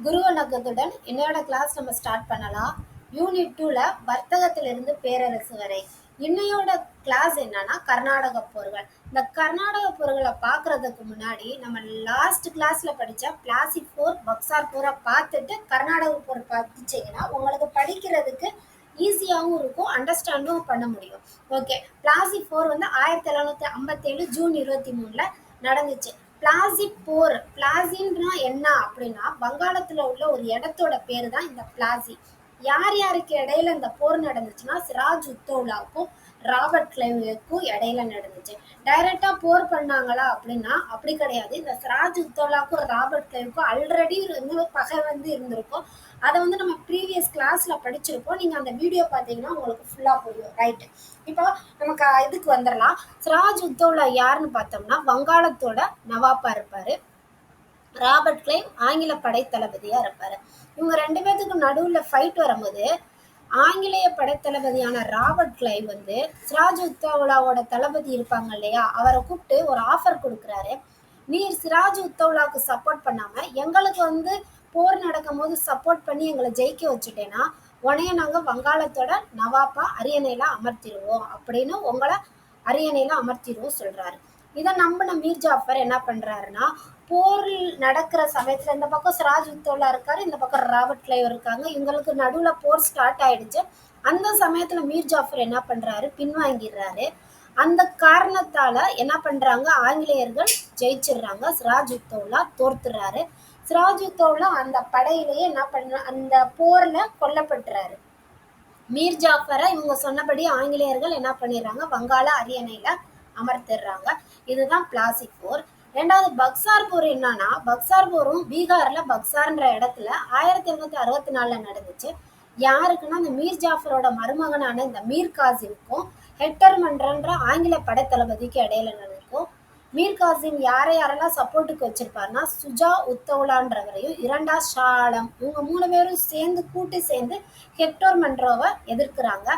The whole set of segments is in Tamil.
குரு வணக்கத்துடன் என்னோட கிளாஸ் நம்ம ஸ்டார்ட் பண்ணலாம். யூனிட் 2ல வர்த்தகத்திலிருந்து பேரரசு வரை. இன்னையோட கிளாஸ் என்னன்னா கர்நாடக போர்கள். இந்த கர்நாடக போர்களை பார்க்கறதுக்கு முன்னாடி நம்ம லாஸ்ட் கிளாஸ்ல படிச்ச பிளாசி போர், பக்சார் போரை பார்த்துட்டு கர்நாடக போர் பார்த்துச்சிங்கன்னா உங்களுக்கு படிக்கிறதுக்கு ஈஸியாகவும் இருக்கும், அண்டர்ஸ்டாண்டும் பண்ண முடியும். ஓகே, பிளாசி போர் வந்து 1757 ஜூன் 23 நடந்துச்சு. பிளாசி போர், பிளாசின்னா என்ன அப்படின்னா வங்காளத்துல உள்ள ஒரு இடத்தோட பேரு தான் இந்த பிளாசி. யார் யாருக்கு இடையில இந்த போர் நடந்துச்சுன்னா சிராஜ் உத்தௌலாவுக்கும் ராபர்ட் கிளைவுக்கும் இடையில நடந்துச்சு. டைரக்டா போர் பண்ணாங்களா அப்படின்னா அப்படி கிடையாது. இந்த சிராஜ் உத்தௌலாவுக்கும் ராபர்ட் கிளைவுக்கும் ஆல்ரெடி பகை வந்து இருந்திருக்கும். அதை வந்து நம்ம ப்ரீவியஸ் கிளாஸ்ல படிச்சிருப்போம். நீங்க அந்த வீடியோ பார்த்தீங்கன்னா உங்களுக்கு ஃபுல்லா புரியும். ரைட், இப்போ நமக்கு இதுக்கு வந்துடலாம். சிராஜ் உத்தௌலா யாருன்னு பார்த்தோம்னா வங்காளத்தோட நவாப்பா இருப்பாரு. ராபர்ட் கிளைவ் ஆங்கில படை தளபதியா இருப்பாரு. இவங்க ரெண்டு பேர்த்துக்கு நடுவுல ஃபைட் வரும்போது ஆங்கிலேய படைத்தளபதியான ராபர்ட் கிளைவ் வந்து சிராஜ் உத்தௌலாவோட தளபதி இருப்பாங்க இல்லையா, அவரை கூப்பிட்டு ஒரு ஆஃபர் கொடுக்குறாரு. நீர் சிராஜ் உத்தௌலாவுக்கு சப்போர்ட் பண்ணாம எங்களுக்கு வந்து போர் நடக்கும் போது சப்போர்ட் பண்ணி எங்களை ஜெயிக்க வச்சுட்டேன்னா உனைய நாங்க வங்காளத்தோட நவாப்பா அரியணையில அமர்த்திடுவோம் அப்படின்னு உங்களை அரியணையில அமர்த்திடுவோம் சொல்றாரு. இதை நம்பின மீர் ஜாஃபர் என்ன பண்றாருன்னா, போர் நடக்கிற சமயத்துல இந்த பக்கம் சிராஜ் உத்தௌலா இருக்காரு, இந்த பக்கம் ராபர்ட் கிளைவ் இருக்காங்க. இவங்களுக்கு நடுவுல போர் ஸ்டார்ட் ஆயிடுச்சு. அந்த சமயத்துல மீர் ஜாஃபர் என்ன பண்றாரு, பின்வாங்கிடுறாரு. அந்த காரணத்தால என்ன பண்றாங்க, ஆங்கிலேயர்கள் ஜெயிச்சிடுறாங்க, சிராஜ் உத்தௌலா தோர்த்துறாரு. சிராஜ் உத்தௌலா அந்த படையிலேயே என்ன பண்ண, அந்த போர்ல கொல்லப்பட்டுறாரு. மீர் ஜாஃபரை இவங்க சொன்னபடி ஆங்கிலேயர்கள் என்ன பண்ணிடுறாங்க, வங்காள அரியணையில அமர்த்திடுறாங்க. இதுதான் பிளாசி போர். ரெண்டாவது பக்சார் போர். என்னன்னா பக்சார் போரும் பீகார்ல பக்சார்ன்ற இடத்துல 1764 நடந்துச்சு. யாருக்குன்னா இந்த மீர் ஜாஃபரோட மருமகனான இந்த மீர் காசிமுக்கும் ஹெக்டர் மன்றன்ற ஆங்கில படைத்தளபதிக்கு இடையில நடக்கும். மீர் காசிம் யாரை யாரெல்லாம் சப்போர்ட்டுக்கு வச்சிருப்பாருன்னா சுஜா உத்தௌலான்றவரையும் இரண்டா ஷா ஆலம், இவங்க 3 பேரும் சேர்ந்து கூட்டு சேர்ந்து ஹெக்டர் மன்ரோவை எதிர்க்கிறாங்க.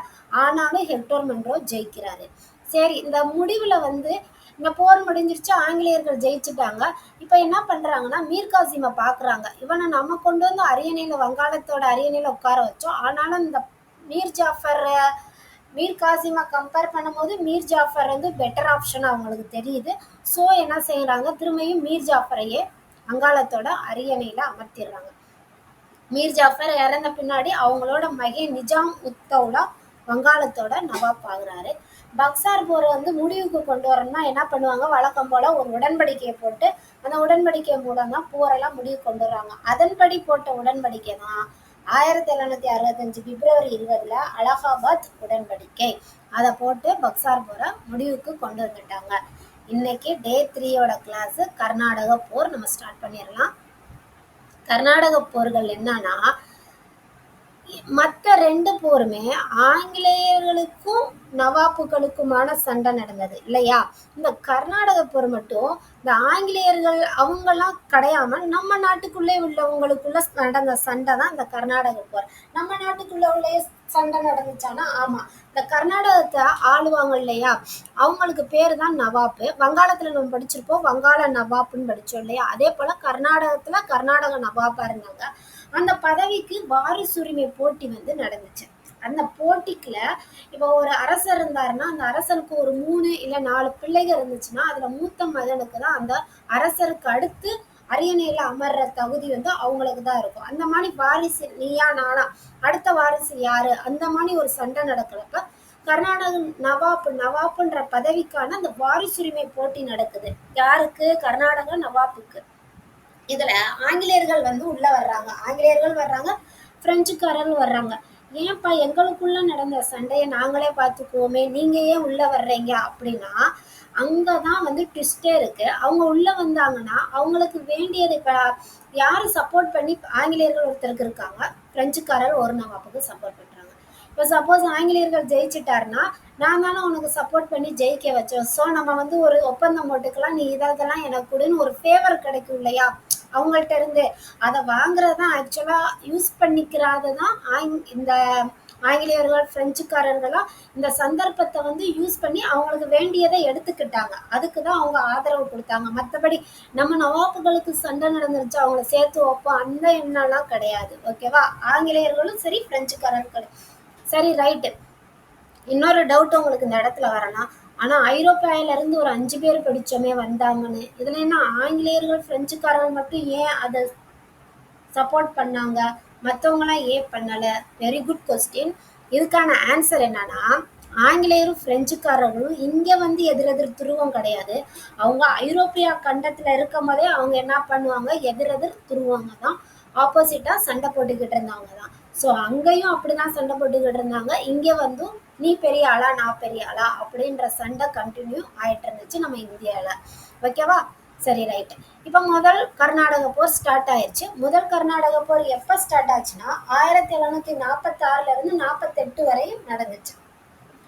ஆனாலும் ஹெக்டர் மன்ரோ ஜெயிக்கிறாரு. சரி, இந்த முடிவுல வந்து இந்த போர் முடிஞ்சிருச்சு, ஆங்கிலேயர்கள் ஜெயிச்சுட்டாங்க. இப்ப என்ன பண்றாங்கன்னா மீர் காசிமை பாக்குறாங்க. இவனை நம்ம கொண்டு வந்து அரியணையில, வங்காளத்தோட அரியணையில உட்கார வச்சோம். ஆனாலும் இந்த மீர் ஜாஃபர், மீர் காசிமை கம்பேர் பண்ணும்போது மீர் ஜாஃபர் வந்து பெட்டர் ஆப்ஷன் அவங்களுக்கு தெரியுது. ஸோ என்ன செய்யறாங்க, திரும்பியும் மீர் ஜாஃபரையே வங்காளத்தோட அரியணையில அமர்த்திடுறாங்க. மீர் ஜாஃபர் இறந்த பின்னாடி அவங்களோட மகன் நிஜாம் உத்தௌலா வங்காளத்தோட நவாப் ஆகுறாரு. பக்சார் போரை வந்து முடிவுக்கு கொண்டு வரணும்னா என்ன பண்ணுவாங்க, வழக்கம் போல ஒரு உடன்படிக்கையை போட்டு அந்த உடன்படிக்கை மூலம் தான் போரெல்லாம் முடிவுக்கு கொண்டு வர்றாங்க. அதன்படி போட்ட உடன்படிக்கை தான் 1765 பிப்ரவரி 20 அலகாபாத் உடன்படிக்கை. அதை போட்டு பக்சார் போரை முடிவுக்கு கொண்டு வந்துட்டாங்க. இன்னைக்கு டே 3யோட கிளாஸ் கர்நாடக போர் நம்ம ஸ்டார்ட் பண்ணிடலாம். கர்நாடக போர்கள் என்னன்னா, மற்ற 2 போருமே ஆங்கிலேயர்களுக்கும் நவாப்புகளுக்குமான சண்டை நடந்தது இல்லையா. இந்த கர்நாடக போர் மட்டும் இந்த ஆங்கிலேயர்கள் அவங்கெல்லாம் கிடையாம நம்ம நாட்டுக்குள்ளே உள்ளவங்களுக்குள்ள நடந்த சண்டை தான் இந்த கர்நாடக போர். நம்ம நாட்டுக்குள்ள உள்ள சண்டை நடந்துச்சானா ஆமா. இந்த கர்நாடகத்தை ஆளுவாங்க இல்லையா, அவங்களுக்கு பேரு தான் நவாப்பு. வங்காளத்துல நம்ம படிச்சிருப்போம், வங்காள நவாப்புன்னு படிச்சோம் இல்லையா. அதே போல கர்நாடகத்துல கர்நாடக நவாப்பா இருந்தாங்க. அந்த பதவிக்கு வாரிசுரிமை போட்டி வந்து நடந்துச்சு. அந்த போட்டிக்குல இப்போ ஒரு அரசர் இருந்தாருன்னா அந்த அரசருக்கு ஒரு 3 இல்ல 4 பிள்ளைகள் இருந்துச்சுன்னா அதுல மூத்த மகனுக்கு தான் அந்த அரசருக்கு அடுத்து அரியணையில அமர்ற தகுதி வந்து அவங்களுக்கு தான் இருக்கும். அந்த மாதிரி வாரிசு நீயா நானா, அடுத்த வாரிசு யாரு, அந்த மாதிரி ஒரு சண்டை நடக்கிறப்ப கர்நாடக நவாப்புன்ற பதவிக்கான அந்த வாரிசுரிமை போட்டி நடக்குது. யாருக்கு, கர்நாடக நவாப்புக்கு. இதுல ஆங்கிலேயர்கள் வந்து உள்ள வர்றாங்க. பிரெஞ்சுக்காரர்கள் வர்றாங்க. ஏன்ப்பா எங்களுக்குள்ள நடந்த சண்டையை நாங்களே பார்த்துக்குவோமே, நீங்க ஏன் உள்ள வர்றீங்க அப்படின்னா அங்கதான் வந்து ட்விஸ்டே இருக்கு. அவங்க உள்ள வந்தாங்கன்னா அவங்களுக்கு வேண்டியது இப்ப யாரு சப்போர்ட் பண்ணி, ஆங்கிலேயர்கள் ஒருத்தருக்கு இருக்காங்க, பிரெஞ்சுக்காரர் ஒரு நவாப்புக்கு சப்போர்ட் பண்றாங்க. இப்போ சப்போஸ் ஆங்கிலேயர்கள் ஜெயிச்சுட்டாருன்னா நான் தானே உனக்கு சப்போர்ட் பண்ணி ஜெயிக்க வச்சோம். ஸோ நம்ம வந்து ஒரு ஒப்பந்தம் போட்டுக்கலாம், நீ இதெல்லாம் எனக்கு கொடுன்னு ஒரு ஃபேவர் கிடைக்கும் இல்லையா. அவங்கள்ட்ட இருந்து. அதை வாங்குறது தான் ஆக்சுவலாக யூஸ் பண்ணிக்கிறது தான் இந்த ஆங்கிலேயர்கள் பிரெஞ்சுக்காரர்களா இந்த சந்தர்ப்பத்தை வந்து யூஸ் பண்ணி அவங்களுக்கு வேண்டியதை எடுத்துக்கிட்டாங்க. அதுக்கு தான் அவங்க ஆதரவு கொடுத்தாங்க. மற்றபடி நம்ம நவாப்புகளுக்கு சண்டை நடந்துருச்சு அவங்கள சேர்த்து வைப்போம் அந்த எண்ணம்லாம் கிடையாது. ஓகேவா? ஆங்கிலேயர்களும் சரி பிரெஞ்சுக்காரர்களும் சரி. ரைட்டு. இன்னொரு டவுட் உங்களுக்கு இந்த இடத்துல வரலாம். ஆனா ஐரோப்பாயில இருந்து ஒரு 5 பேர் படிச்சோமே வந்தாங்கன்னு, இதுல என்ன ஆங்கிலேயர்கள் பிரெஞ்சுக்காரர்கள் மட்டும் ஏன் அதை சப்போர்ட் பண்ணாங்க, மற்றவங்களாம் ஏன் பண்ணல? Very good question. இதுக்கான ஆன்சர் என்னன்னா, ஆங்கிலேயரும் பிரெஞ்சுக்காரர்களும் இங்க வந்து எதிரெதிர் துருவம் கிடையாது. அவங்க ஐரோப்பியா கண்டத்துல இருக்கும் போதே அவங்க என்ன பண்ணுவாங்க, எதிரெதிர் துருவங்க தான், ஆப்போசிட்டா சண்டை போட்டுக்கிட்டு இருந்தாங்க தான். ஸோ அங்கேயும் அப்படிதான் சண்டை போட்டுக்கிட்டு இருந்தாங்க. இங்க வந்து நீ பெரிய ஆளா நான் பெரிய ஆளா அப்படின்ற சண்டை கண்டினியூ ஆயிட்டு இருந்துச்சு நம்ம இந்தியாவில். ஓகேவா? சரி, ரைட். இப்போ முதல் கர்நாடக போர் ஸ்டார்ட் ஆயிடுச்சு. முதல் கர்நாடக போர் எப்போ ஸ்டார்ட் ஆச்சுன்னா 1746 இருந்து 48 வரையும் நடந்துச்சு.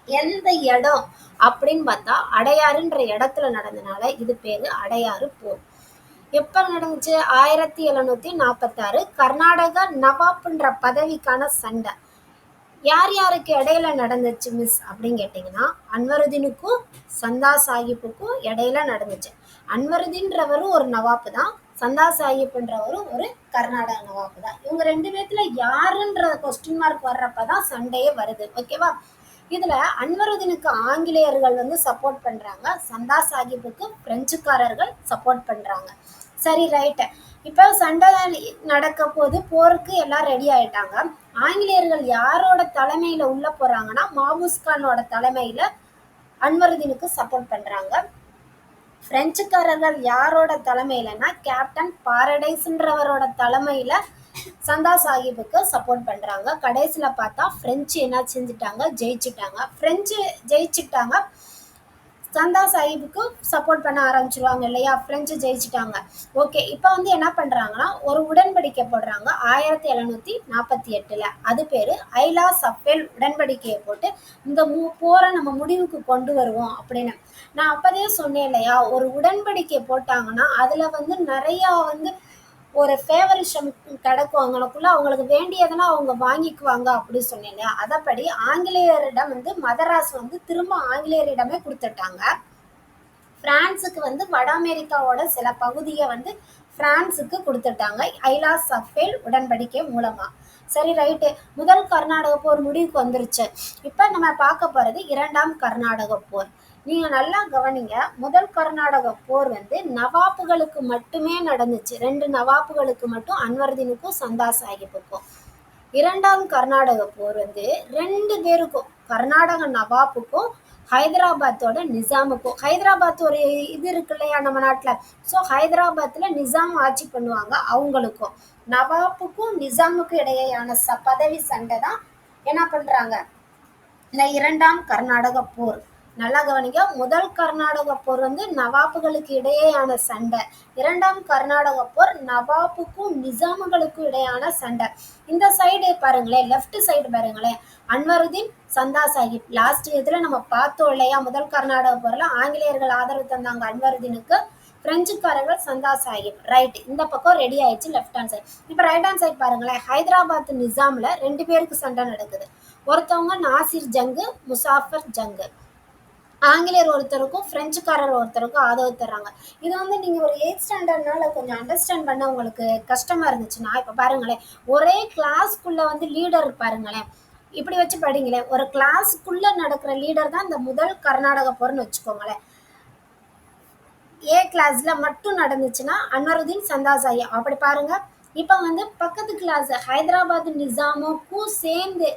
எந்த இடம் அப்படின்னு பார்த்தா அடையாறுன்ற இடத்துல நடந்தனால இது பேரு அடையாறு போர். எப்ப நடந்துச்சு? 1746. கர்நாடக நவாப்ன்ற பதவிக்கான சண்டை யார் யாருக்கு இடையில நடந்துச்சு மிஸ் அப்படின்னு கேட்டீங்கன்னா, அன்வருதீனுக்கும் சந்தா சாஹிப்புக்கும் இடையில நடந்துச்சு. அன்வருதீன்றவரும் ஒரு நவாப்பு தான், சந்தா சாஹிப்ன்றவரும் ஒரு கர்நாடக நவாப்பு தான். இவங்க 2 பேத்துல யாருன்ற கொஸ்டின் மார்க் வர்றப்பதான் சண்டையே வருது. ஓகேவா? இதுல அன்வருதீனுக்கு ஆங்கிலேயர்கள் வந்து சப்போர்ட் பண்றாங்க, சந்தா சாஹிப்புக்கு பிரெஞ்சுக்காரர்கள் சப்போர்ட் பண்றாங்க. சரி, ரைட்டு. இப்போ சண்டை நடக்க போது போருக்கு எல்லாம் ரெடி ஆயிட்டாங்க. ஆங்கிலேயர்கள் யாரோட தலைமையில உள்ள போறாங்கன்னா, மாபூஸ்கானோட தலைமையில அன்வருதீனுக்கு சப்போர்ட் பண்றாங்க. பிரெஞ்சுக்காரர்கள் யாரோட தலைமையிலன்னா, கேப்டன் பாரடைஸ்ன்றவரோட தலைமையில சந்தா சாஹிப்புக்கு சப்போர்ட் பண்றாங்க. கடைசியில பார்த்தா பிரெஞ்சு என்ன செஞ்சுட்டாங்க, ஜெயிச்சுட்டாங்க. பிரெஞ்சு ஜெயிச்சுட்டாங்க, சந்தா சாஹிப்புக்கு சப்போர்ட் பண்ண ஆரம்பிச்சிருவாங்க இல்லையா? பிரெஞ்சு ஜெயிச்சுட்டாங்க. ஓகே. இப்போ வந்து என்ன பண்றாங்கன்னா, ஒரு உடன்படிக்கை போடுறாங்க 1748. அது பேரு ஐலா சஃபேல் உடன்படிக்கையை போட்டு இந்த போரை நம்ம முடிவுக்கு கொண்டு வருவோம் அப்படின்னு. நான் அப்பதே சொன்னேன் இல்லையா, ஒரு உடன்படிக்கை போட்டாங்கன்னா அதுல வந்து நிறைய வந்து ஒரு ஃபேவரிசம் கிடைக்கும் அவங்களுக்குள்ள, அவங்களுக்கு வேண்டியதெல்லாம் அவங்க வாங்கிக்குவாங்க அப்படின்னு சொன்னேன் இல்லையா. அதப்படி ஆங்கிலேயரிடம் வந்து மதராஸ் வந்து திரும்ப ஆங்கிலேயரிடமே கொடுத்துட்டாங்க. பிரான்ஸுக்கு வந்து வட அமெரிக்காவோட சில பகுதியை வந்து பிரான்ஸுக்கு கொடுத்துட்டாங்க ஐலா சஃபேல் உடன்படிக்கை மூலமா. சரி, ரைட்டு. முதல் கர்நாடக போர் முடிவுக்கு வந்துருச்சு. இப்ப நம்ம பார்க்க போறது இரண்டாம் கர்நாடக போர். நீங்க நல்லா கவனிங்க. முதல் கர்நாடக போர் வந்து நவாப்புகளுக்கு மட்டுமே நடந்துச்சு. 2 நவாப்புகளுக்கு மட்டும், அன்வருதீனுக்கும் சந்தா சாஹிப்புக்கும். இரண்டாம் கர்நாடக போர் வந்து 2 பேருக்கும், கர்நாடக நவாப்புக்கும் ஹைதராபாத்தோட நிசாமுக்கும். ஹைதராபாத் ஒரு இது இருக்கு இல்லையா நம்ம நாட்டுல. ஸோ ஹைதராபாத்ல நிசாம் ஆட்சி பண்ணுவாங்க. அவங்களுக்கும் நவாப்புக்கும் நிசாமுக்கும் இடையேயான பதவி சண்டை தான் என்ன பண்றாங்க, இந்த இரண்டாம் கர்நாடக போர். நல்லா கவனிங்க. முதல் கர்நாடக போர் வந்து நவாப்புகளுக்கு இடையேயான சண்டை. இரண்டாம் கர்நாடக போர் நவாப்புக்கும் நிசாமுகளுக்கும் இடையான சண்டை. இந்த சைடு பாருங்களேன், லெஃப்ட் சைடு பாருங்களேன், அன்வருதீன் சந்தா சாஹிப். லாஸ்ட் இதுல நம்ம பார்த்தோம் இல்லையா, முதல் கர்நாடக போர்ல ஆங்கிலேயர்கள் ஆதரவு தந்தாங்க அன்வருதீனுக்கு, பிரெஞ்சுக்காரர்கள் சந்தா சாஹிப். ரைட். இந்த பக்கம் ரெடி ஆயிடுச்சு லெஃப்ட் ஹேண்ட் சைடு. இப்போ ரைட் ஹேண்ட் சைடு பாருங்களேன், ஹைதராபாத் நிசாம்ல 2 பேருக்கு சண்டை நடக்குது. ஒருத்தவங்க நாசிர் ஜங்கு, முசாஃபர் ஜங்கு. ஆங்கிலேயர் ஒருத்தருக்கும் பிரெஞ்சுக்காரர் ஒருத்தருக்கும் ஆதரவு தர்றாங்க. இது வந்து நீங்க ஒரு 8th ஸ்டாண்டர்ட்னால கொஞ்சம் அண்டர்ஸ்டாண்ட் பண்ண உங்களுக்கு கஷ்டமா இருந்துச்சுன்னா, இப்ப பாருங்களேன், ஒரே கிளாஸ்க்குள்ள வந்து லீடர் பாருங்களேன், இப்படி வச்சு படிங்களேன். ஒரு கிளாஸ்க்குள்ள நடக்கிற லீடர் தான் இந்த முதல் கர்நாடக போர்னு வச்சுக்கோங்களேன். ஏ கிளாஸ்ல மட்டும் நடந்துச்சுன்னா அன்வருதீன் சந்தா சாஹிப். அப்படி பாருங்க. இப்ப வந்து பக்கத்து கிளாஸ் ஹைதராபாத் நிசாமுக்கும் சேர்ந்து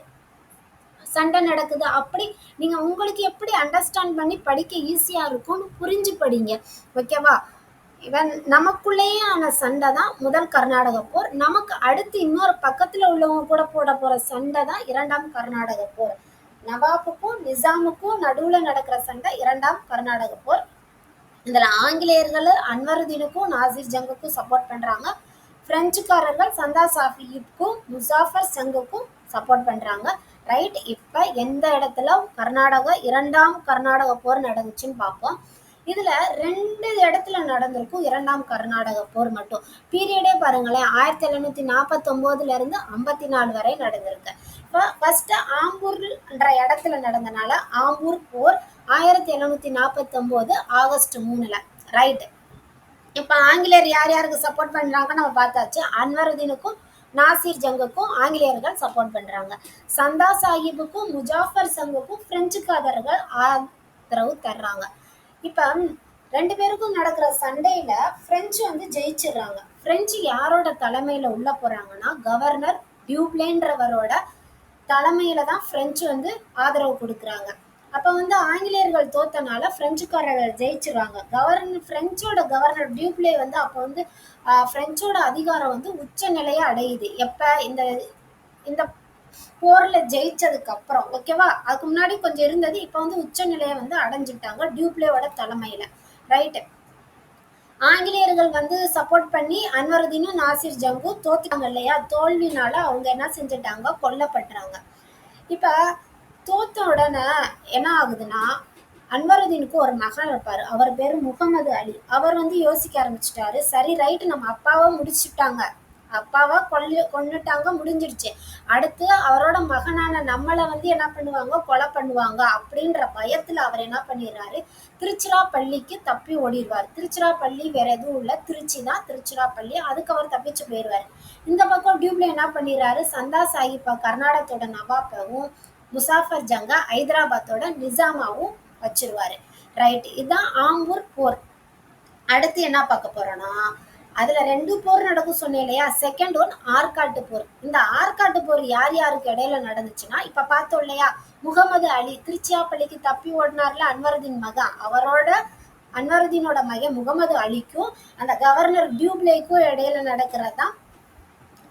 சண்டை நடக்குது. அப்படி நீங்க உங்களுக்கு எப்படி அண்டர்ஸ்டாண்ட் பண்ணி படிக்க ஈஸியா இருக்கும்னு புரிஞ்சு படிங்க. ஓகேவா? இவன் நமக்குள்ளேயே ஆன சண்டை தான் முதல் கர்நாடக போர். நமக்கு அடுத்து இன்னொரு பக்கத்துல உள்ளவங்க கூட போட போற சண்டை தான் இரண்டாம் கர்நாடக போர். நவாபுக்கும் நிசாமுக்கும் நடுவுல நடக்கிற சண்டை இரண்டாம் கர்நாடக போர். இதுல ஆங்கிலேயர்கள் அன்வருதீனுக்கும் நாசிர் ஜங்குக்கும் சப்போர்ட் பண்றாங்க. பிரெஞ்சுக்காரர்கள் சந்தா சாஹிப்புக்கும் முசாஃபர் ஜங்குக்கும் சப்போர்ட் பண்றாங்க. ரைட். இப்ப எந்த இடத்துல இரண்டாம் கர்நாடக போர் நடந்துச்சுன்னு பார்ப்போம். இதுல 2 இடத்துல நடந்திருக்கும் இரண்டாம் கர்நாடக போர் மட்டும். பீரியடே பாருங்களேன், 1749 இருந்து 54 வரை நடந்திருக்கு. இப்போ ஃபர்ஸ்ட் ஆம்பூர்ன்ற இடத்துல நடந்தனால ஆம்பூர் போர் 1749 ஆகஸ்ட் 3ல. ரைட். இப்ப ஆங்கிலேயர் யார் யாருக்கு சப்போர்ட் பண்றாங்க நம்ம பார்த்தாச்சு. அன்வருதீனுக்கும் நாசிர் ஜங்குக்கும் ஆங்கிலேயர்கள் சப்போர்ட் பண்றாங்க. சந்தா சாஹிபுக்கும் முஜாஃபர் சங்குக்கும் பிரெஞ்சுக்காரர்கள் ஆதரவு தர்றாங்க. இப்ப 2 பேருக்கும் நடக்கிற சண்டையில பிரெஞ்சு வந்து ஜெயிச்சிடுறாங்க. பிரெஞ்சு யாரோட தலைமையில உள்ள போறாங்கன்னா கவர்னர் டியூப்ளேன்றவரோட தலைமையில தான் பிரெஞ்சு வந்து ஆதரவு கொடுக்குறாங்க. அப்ப வந்து ஆங்கிலேயர்கள் தோத்தனால பிரெஞ்சுக்காரர்கள் ஜெயிச்சிருவாங்க. பிரெஞ்சோட கவர்னர் டியூப்ளே வந்து அப்போ வந்து பிரெஞ்சோட அதிகாரம் வந்து உச்ச நிலையை அடையுது. எப்ப இந்த இந்த போர்ல ஜெயிச்சதுக்கு அப்புறம், ஓகேவா? அதுக்கு முன்னாடி கொஞ்சம் இருந்தது, இப்ப வந்து உச்ச நிலையை வந்து அடைஞ்சிட்டாங்க டியூப்ளேவோட தலைமையில. ரைட். ஆங்கிலேயர்கள் வந்து சப்போர்ட் பண்ணி அன்வருதீனும் நாசிர் ஜங்கும் தோத்துட்டாங்க இல்லையா? தோல்வினால அவங்க என்ன செஞ்சுட்டாங்க, கொல்லப்பட்டுறாங்க. இப்ப தோத்த உடனே என்ன ஆகுதுன்னா, அன்வருதீனுக்கு ஒரு மகன் இருப்பாரு. அவர் பேரு முகமது அலி. அவர் வந்து யோசிக்க ஆரம்பிச்சிட்டாரு, சரி ரைட்டு, நம்ம அப்பாவை முடிச்சுட்டாங்க, அப்பாவை கொன்னுட்டாங்க, முடிஞ்சிடுச்சு. அடுத்து அவரோட மகனான நம்மளை வந்து என்ன பண்ணுவாங்க, கொலை பண்ணுவாங்க அப்படின்ற பயத்துல அவர் என்ன பண்ணிடுறாரு, திருச்சிராப்பள்ளிக்கு தப்பி ஓடிடுவார். திருச்சிராப்பள்ளி வேற எதுவும் இல்லை, திருச்சி தான் திருச்சிராப்பள்ளி. அதுக்கு அவர் தப்பிச்சு போயிடுவாரு. இந்த பக்கம் டியூப்ல என்ன பண்ணிடுறாரு, சந்தா சாஹிப்பா கர்நாடகத்தோட நவாப்பாவும் முசாஃபர் ஜங்கா ஹைதராபாத்தோட நிசாமாவும் வச்சிருவாரு. ரைட். இதுதான் ஆம்பூர் போர். அடுத்து என்ன பார்க்க போறோம்னா, அதுல 2 போர் நடக்கும் சொன்னேன் இல்லையா? செகண்ட் ஒன் ஆற்காட்டு போர். இந்த ஆற்காட்டு போர் யார் யாருக்கு இடையில நடந்துச்சுன்னா, இப்ப பார்த்தோம் இல்லையா, முகமது அலி திருச்சிராப்பள்ளிக்கு தப்பி ஓடினார்ல அன்வருதீன் மகன், அன்வருதீனோட மகன் முகமது அலிக்கும் அந்த கவர்னர் டியூப்ளேக்கும் இடையில நடக்கிறது தான்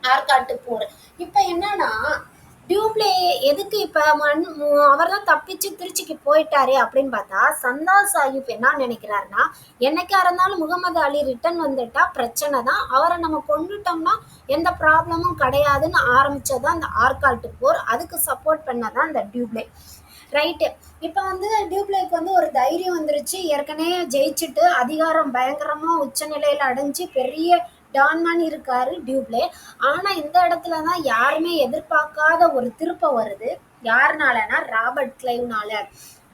ஆற்காட்டு போர். இப்ப என்னன்னா, டியூப்ளே எதுக்கு இப்ப அவர் தான் தப்பிச்சு திருச்சிக்கு போயிட்டாரு அப்படின்னு பார்த்தா, சந்தா சாஹிப் என்ன நினைக்கிறாருன்னா, என்னைக்கா இருந்தாலும் முகமது அலி ரிட்டர்ன் வந்துட்டா பிரச்சனை தான், அவரை நம்ம கொண்டுட்டோம்னா எந்த ப்ராப்ளமும் கிடையாதுன்னு ஆரம்பிச்சதுதான் அந்த ஆற்காட்டு போர். அதுக்கு சப்போர்ட் பண்ணதான் இந்த டியூப்ளே. ரைட்டு. இப்ப வந்து டியூப்ளேக்கு வந்து ஒரு தைரியம் வந்துருச்சு, ஏற்கனவே ஜெயிச்சுட்டு அதிகாரம் பயங்கரமா உச்சநிலையில அடைஞ்சு பெரிய டான்மான் இருக்காரு டியூப்ளே. ஆனா இந்த இடத்துலதான் யாருமே எதிர்பார்க்காத ஒரு திருப்பம் வருது. யாருனாலனா ராபர்ட் கிளைவ்னால.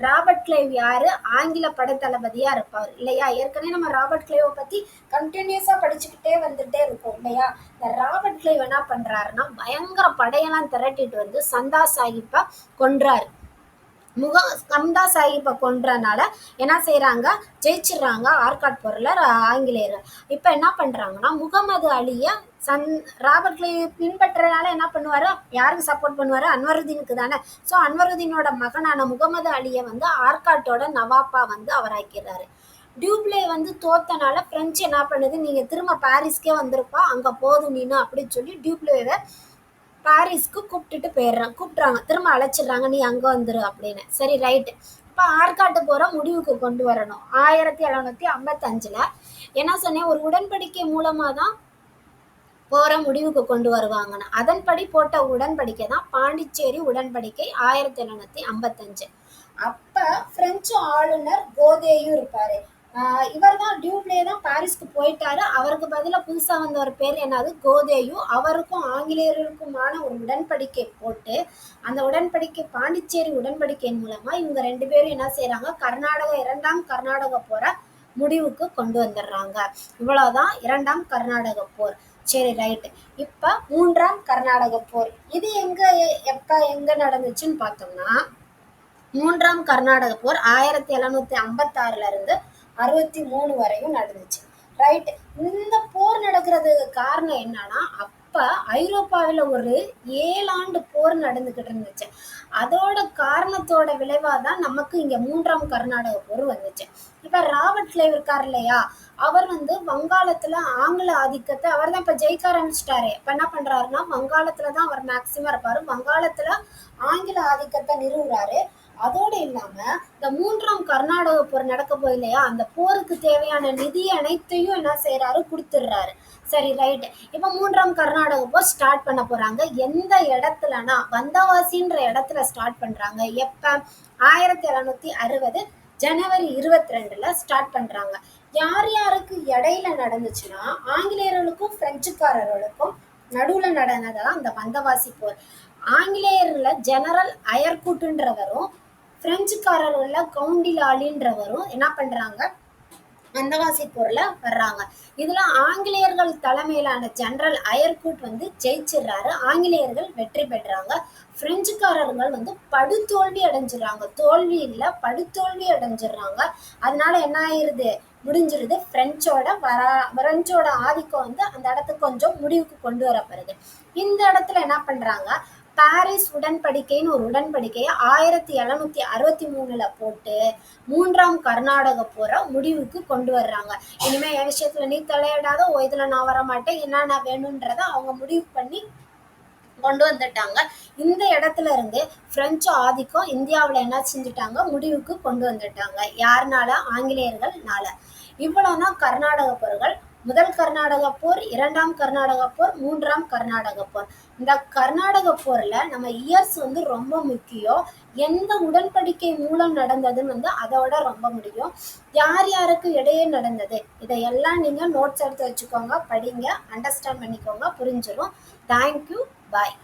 ராபர்ட் கிளைவ் யாரு, ஆங்கில படைத்தளபதியா இருப்பார் இல்லையா? ஏற்கனவே நம்ம ராபர்ட் கிளைவை பத்தி கண்டினியூஸா படிச்சுக்கிட்டே வந்துட்டே இருக்கோம் இல்லையா? இந்த ராபர்ட் கிளைவ் என்ன பண்றாருன்னா, பயங்கர படையெல்லாம் திரட்டிட்டு வந்து சந்தா சாஹிப்பை கொன்றாரு. சந்தா சாஹிப்பை கொன்றனால என்ன செய்யறாங்க, ஜெயிச்சிடுறாங்க ஆற்காட் போர்ல ஆங்கிலேயர்கள். இப்ப என்ன பண்றாங்கன்னா, முகமது அலிய ராபர்ட் கிளைவ் பின்பற்றனால என்ன பண்ணுவாரு, யாருக்கு சப்போர்ட் பண்ணுவாரு, அன்வருதீனுக்கு தானே. ஸோ அன்வருதீனோட மகனான முகமது அலியை வந்து ஆற்காட்டோட நவாப்பா வந்து அவர் ஆக்கிறாரு. டியூப்ளே வந்து தோத்தனால பிரெஞ்சு என்ன பண்ணுது, நீங்க திரும்ப பாரிஸ்க்கே வந்திருப்பா, அங்க போதும் நீனு அப்படின்னு சொல்லி டியூப்ளேவை பாரிஸ்க்கு கூப்பிட்டுறாங்க, திரும்ப அழைச்சிடுறாங்க, நீ அங்க வந்துரு அப்படின்னு. சரி ரைட்டு. இப்ப ஆற்காட்டு போற முடிவுக்கு கொண்டு வரணும். 1755 என்ன சொன்னேன், ஒரு உடன்படிக்கை மூலமா தான் போற முடிவுக்கு கொண்டு வருவாங்கன்னு. அதன்படி போட்ட உடன்படிக்கை தான் பாண்டிச்சேரி உடன்படிக்கை 1755. அப்ப பிரெஞ்சு ஆளுநர் கோதேயும் இருப்பாரு. இவர் தான் டியூப்ளே தான் பாரிஸ்க்கு போயிட்டாரு. அவருக்கு பதிலாக புதுசா வந்த ஒரு பேர் என்னது, கோதேயு. அவருக்கும் ஆங்கிலேயர்களுக்குமான ஒரு உடன்படிக்கை போட்டு, அந்த உடன்படிக்கை பாண்டிச்சேரி உடன்படிக்கையின் மூலமா இவங்க 2 பேரும் என்ன செய்யறாங்க, இரண்டாம் கர்நாடக போற முடிவுக்கு கொண்டு வந்துடுறாங்க. இவ்வளவுதான் இரண்டாம் கர்நாடக போர். சரி ரைட். இப்ப மூன்றாம் கர்நாடக போர். இது எங்க நடந்துச்சுன்னு பார்த்தோம்னா, மூன்றாம் கர்நாடக போர் 1756 இருந்து 63 வரையும் நடந்துச்சு. ரைட். இந்த போர் நடக்கிறதுக்கு காரணம் என்னன்னா, அப்ப ஐரோப்பாவில் ஒரு 7 ஆண்டு போர் நடந்துகிட்டு இருந்துச்சு. அதோட காரணத்தோட விளைவாதான் நமக்கு இங்க மூன்றாம் கர்நாடக போர் வந்துச்சு. இப்ப ராபர்ட் கிளைவ் இருக்காரு இல்லையா, அவர் வந்து வங்காளத்துல ஆங்கில ஆதிக்கத்தை அவர் தான் இப்ப ஜெயிக்க ஆரம்பிச்சிட்டாரு. இப்ப என்ன பண்றாருன்னா, வங்காளத்துலதான் அவர் மேக்சிமம் இருப்பாரு, வங்காளத்துல ஆங்கில ஆதிக்கத்தை நிறுவுறாரு. அதோடு இல்லாம இந்த மூன்றாம் கர்நாடக போர் நடக்க போகுது இல்லையா, அந்த போருக்கு தேவையான நிதி அனைத்தையும் என்ன செய்யறாரு, கொடுத்துடுறாரு. சரி ரைட். இப்ப மூன்றாம் கர்நாடக போர் ஸ்டார்ட் பண்ண போறாங்க. எந்த இடத்துலனா, வந்தவாசின்ற இடத்துல ஸ்டார்ட் பண்றாங்க. எப்ப, 1760 ஜனவரி 22 ஸ்டார்ட் பண்றாங்க. யார் யாருக்கு இடையில நடந்துச்சுன்னா, ஆங்கிலேயர்களுக்கும் பிரெஞ்சுக்காரர்களுக்கும் நடுவுல நடந்ததான் அந்த வந்தவாசி போர். ஆங்கிலேயர்ல ஜெனரல் அயர்குட்டுன்றவரும் பிரெஞ்சுக்காரர்கள்ல கவுண்டிலாலின்றவரும் என்ன பண்றாங்க, வந்தவாசி போர்ல வர்றாங்க. இதுல ஆங்கிலேயர்கள் தலைமையிலான ஜெனரல் அயர்குட் ஜெயிச்சிடுறாரு. ஆங்கிலேயர்கள் வெற்றி பெற்றாங்க. பிரெஞ்சுக்காரர்கள் படுதோல்வி அடைஞ்சிடறாங்க. தோல்வி இல்ல, படுதோல்வி அடைஞ்சிடறாங்க. அதனால என்ன ஆயிருது, முடிஞ்சிருது. பிரெஞ்சோட ஆதிக்கம் அந்த இடத்துக்கு கொஞ்சம் முடிவுக்கு கொண்டு வரப்படுது. இந்த இடத்துல என்ன பண்றாங்க, பாரிஸ் உடன்படிக்கைன்னு ஒரு உடன்படிக்கையை 1763 போட்டு 3ஆம் கர்நாடக போரை முடிவுக்கு கொண்டு வர்றாங்க. இனிமே என் விஷயத்துல நீ தலையிடாத, இதுல நான் வர மாட்டேன், என்னென்ன வேணும்ன்றத அவங்க முடிவு பண்ணி கொண்டு வந்துட்டாங்க. இந்த இடத்துல இருந்து பிரெஞ்சு ஆதிக்கம் இந்தியாவில் என்ன செஞ்சுட்டாங்க, முடிவுக்கு கொண்டு வந்துட்டாங்க. யாருனால, ஆங்கிலேயர்கள்னால. இவ்வளவுதான் கர்நாடக போர்கள். முதல் கர்நாடக போர், 2ஆம் கர்நாடக போர், 3ஆம் கர்நாடக போர். இந்த கர்நாடக போர்ல நம்ம இயர்ஸ் ரொம்ப முக்கியம். எந்த உடன்படிக்கை மூலம் நடந்ததுன்னு அதோட ரொம்ப முடியும். யார் யாருக்கு இடையே நடந்தது, இதையெல்லாம் நீங்க நோட்ஸ் எடுத்து வச்சுக்கோங்க, படிங்க, அண்டர்ஸ்டாண்ட் பண்ணிக்கோங்க, புரிஞ்சிடும். தேங்க்யூ, பாய்.